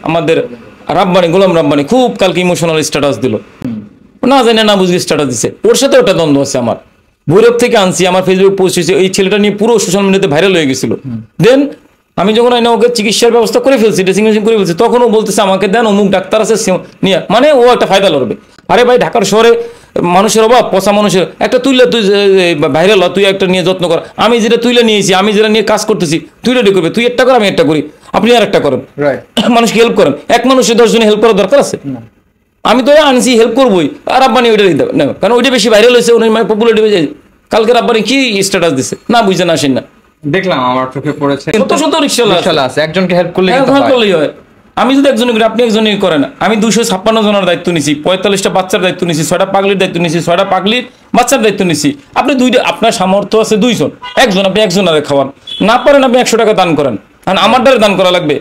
আমাদের রাব্বানি গোলাম রাব্বানি খুব কালকে ইমোশনাল স্ট্যাটাস দিল, না জানি না বুঝি স্ট্যাটাস দিছে, ওর সাথে ওটা দ্বন্দ্ব আছে আমার। ভৈরব থেকে আনছি, আমার ফেসবুক পোস্ট হয়েছে, এই ছেলেটা নিয়ে পুরো সোশ্যাল মিডিয়াতে ভাইরাল হয়ে গেছিল। দেন আমি যখন ওকে চিকিৎসার ব্যবস্থা করে ফেলছি, ড্রেসিং মেশিন করে ফেলছি, তখন ও বলতেছে আমাকে দেন, অমুক ডাক্তার আছে নিয়ে, মানে ও একটা ফায়দা লড়বে। আরে ভাই, ঢাকার শহরে মানুষের অভাব, পচা মানুষের, একটা তুইলে তুই ভাইরাল তুই একটা নিয়ে যত্ন কর। আমি যেটা তুইলে নিয়েছি, আমি যেটা নিয়ে কাজ করতেছি, তুই রেডি করবে, তুই একটা কর, আমি একটা করি, আপনি আর একটা করেন, মানুষকে হেল্প করেন। এক মানুষের 10 জনে হেল্প করার দরকার আছে? আমি তো আনছি, হেল্প করবোই। আর রাব্বানি ওইটা দিতে না, কারণ ওইটা বেশি ভাইরাল হয়েছে, ওই পপুলারিটি হয়ে যায়। কালকে রাব্বানি কি স্ট্যাটাস দিছে না বুঝে না, আসেন না, দেখলাম আমার চোখে পড়েছে। কত শত রিকশাওয়ালা আছে, একজনকে হেল্প করলে হয়। আমি যদি একজনে করি, আপনি একজনই করেন। আমি 256 জনের দায়িত্ব নিছি, 45টা বাচ্চার দায়িত্ব নিছি, 6টা পাগলির দায়িত্ব নিছি, 6টা পাগলির বাচ্চার দায়িত্ব নিছি। আপনি আপনার সামর্থ্য আছে 2 জন, একজন, আপনি একজনের খাওয়ান, না পারেন আপনি 100 টাকা দান করেন। কারণ আমার দ্বারা দান করা লাগবে,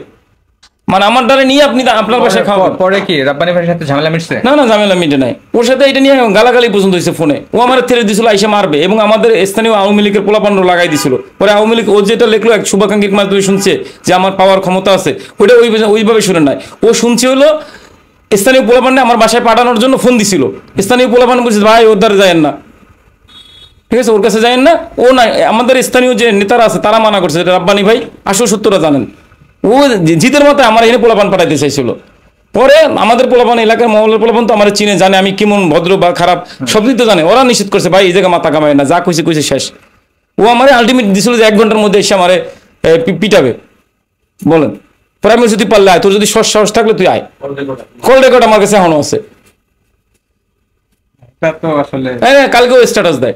মানে আমার দ্বারা নিয়ে আপনি আপনার বাসায় খাওয়ান। পরে কি রাব্বানি ভাইয়ের সাথে ঝামেলা মিটছে? না না, ঝামেলা মিটে নাই। ওর সাথে এটা নিয়ে গালাগালি পর্যন্ত হয়েছে ফোনে। ও আমার ছেড়ে দিয়েছিল আইসা মারবে, এবং আমাদের স্থানীয় আওয়ামী লীগের পোলাপান্ড লাগাই দিছিল। পরে আওয়ামী লীগ ও যেটা লিখলো, এক শুভাকাঙ্ক্ষীর মাধ্যমে শুনছে যে আমার পাওয়ার ক্ষমতা আছে, ওইটা ওইভাবে শুনে নাই। ও শুনছে হলো স্থানীয় পোলাপান্ডে আমার বাসায় পাঠানোর জন্য ফোন দিছিল। স্থানীয় পোলাপান্ড বলছে ভাই ওর দ্বারা যায়েন না, ঠিক আছে, ওর কাছে যায়েন না। ও না, আমাদের স্থানীয় যে নেতারা আছে তারা মানা করছে, রাব্বানি ভাই আসল সত্যটা জানেন। ও জিতের মাথায় আমার এখানে পোলাপান পাঠাইতে চাইছিল। পরে আমাদের পোলাপান, এলাকার মহলের পোলাপান তো আমার চিনে, জানে আমি কেমন ভদ্র বা খারাপ, সব দিক তো জানে। ওরা নিষেধ করছে ভাই এই জায়গায় মাথা কামায় না, যা কইছে কইছে শেষ। ও আমার আলটিমেট দিছিল যে 1 ঘন্টার মধ্যে এসে আমারে পিটাবে, বলেন। পরে আমি যদি পারলে আয়, তোর যদি সাহস থাকলে তুই আয়। কল রেকর্ড আমার কাছে এখনো আছে। হ্যাঁ, কালকেও স্ট্যাটাস দেয়।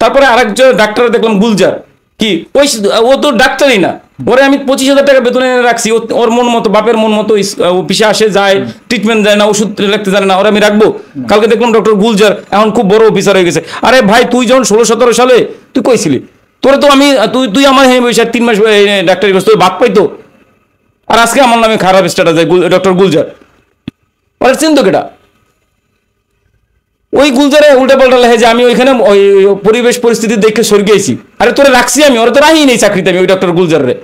তারপরে আরেকজন ডাক্তার দেখলাম, গুলজার, কি ওই, ও তো ডাক্তারই না, ওরে আমি 25,000 টাকা বেতনে রাখছি, ওর মন মতো, বাপের মন মতো অফিসে আসে যায়, ট্রিটমেন্ট দেয় না, ওষুধ লিখতে জানে না, ওরা আমি রাখবো? কালকে দেখলাম ডক্টর গুলজার এখন খুব বড় অফিসার হয়ে গেছে। আরে ভাই, তুই যখন 16-17 সালে তুই কইছিলি, তোরে তো আমি, তুই আমার হ্যাঁ বসে 3 মাস ডাক্তারি করছিস, তুই বাদ পাইতো। আর আজকে আমার নামে খারাপ স্ট্যাটাস দেয় ডক্টর গুলজার। ওরা চিন্তা কেটা? ওই গুলজারে উল্টা পাল্টা লেখে যে আমি ওইখানে ওই পরিবেশ পরিস্থিতি দেখে সরে গেছি। আরে তোরে রাখছি আমি, ওরা তো রাহি নেই চাকরিতে আমি ওই ডক্টর গুলজারে।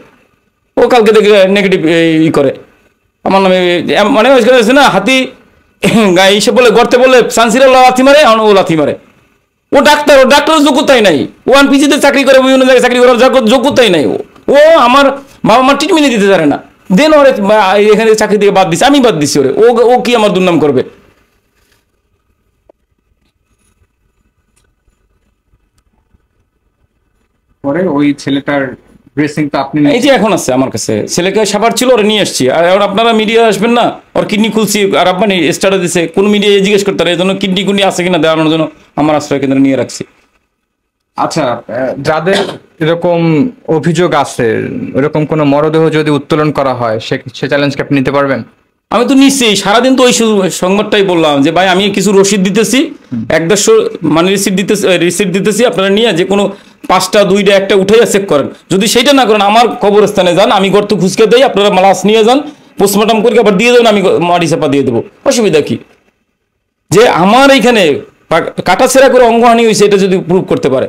ও কালকে দেখে নেগেটিভ ই করে আমার নামে, মানে আছে না হাতি এইসব বলে, গর্তে বলে সানসিরা লাথি মারে, ও লাথি মারে। ও ডাক্তার, ও ডাক্তারের যোগ্যতাই নাই। ও পিজিতে চাকরি করে, বিভিন্ন জায়গায় চাকরি করার যোগ্যতাই নাই। ও আমার বাবা মার ট্রিটমেন্ট দিতে পারে না, দেন ওরে এখানে চাকরি থেকে বাদ দিচ্ছে, আমি বাদ দিচ্ছি ওরে। ও কি আমার দুর্নাম করবে? পরে ওই ছেলেটার ড্রেসিং তো আপনি, এই যে এখন আছে আমার কাছে, ছেলেকে সাবার ছিল, ওরা নিয়ে আসছি। আর আপনারা মিডিয়া আসবেন না, ওর কিডনি খুলছি, আর আব্বানি স্টার্টে দিছে, কোন মিডিয়া জিজ্ঞেস করতে পারে, এই জন্য কিডনি কুন্ডি আছে কিনা দেওয়ানোর জন্য আমার আশ্রয় কেন্দ্রে নিয়ে রাখছি। আচ্ছা, যাদের এরকম অভিযোগ আছে, এরকম কোনো মরদেহ যদি উত্তোলন করা হয়, সে চ্যালেঞ্জকে আপনি নিতে পারবেন? আমি তো নিশ্চয়ই সারাদিন তো ওই সংবাদটাই বললাম যে ভাই আমি কিছু রসিদ দিতেছি, 1-150 মানে রিসিট দিতেছি, আপনারা নিয়ে যে কোনো 5টা 2টা 1টা উঠাইয়া চেক করেন। যদি সেইটা না করেন, আমার কবরস্থানে যান, আমি গর্ত খুঁজকে দেই, আপনারা লাশ নিয়ে যান, পোস্টমর্টম করে আবার দিয়ে দেবেন, আমি মাটি চাপা দিয়ে দেবো, অসুবিধা কি? যে আমার এইখানে কাটাছেড়া করে অঙ্গহানি হয়েছে, এটা যদি প্রুভ করতে পারে।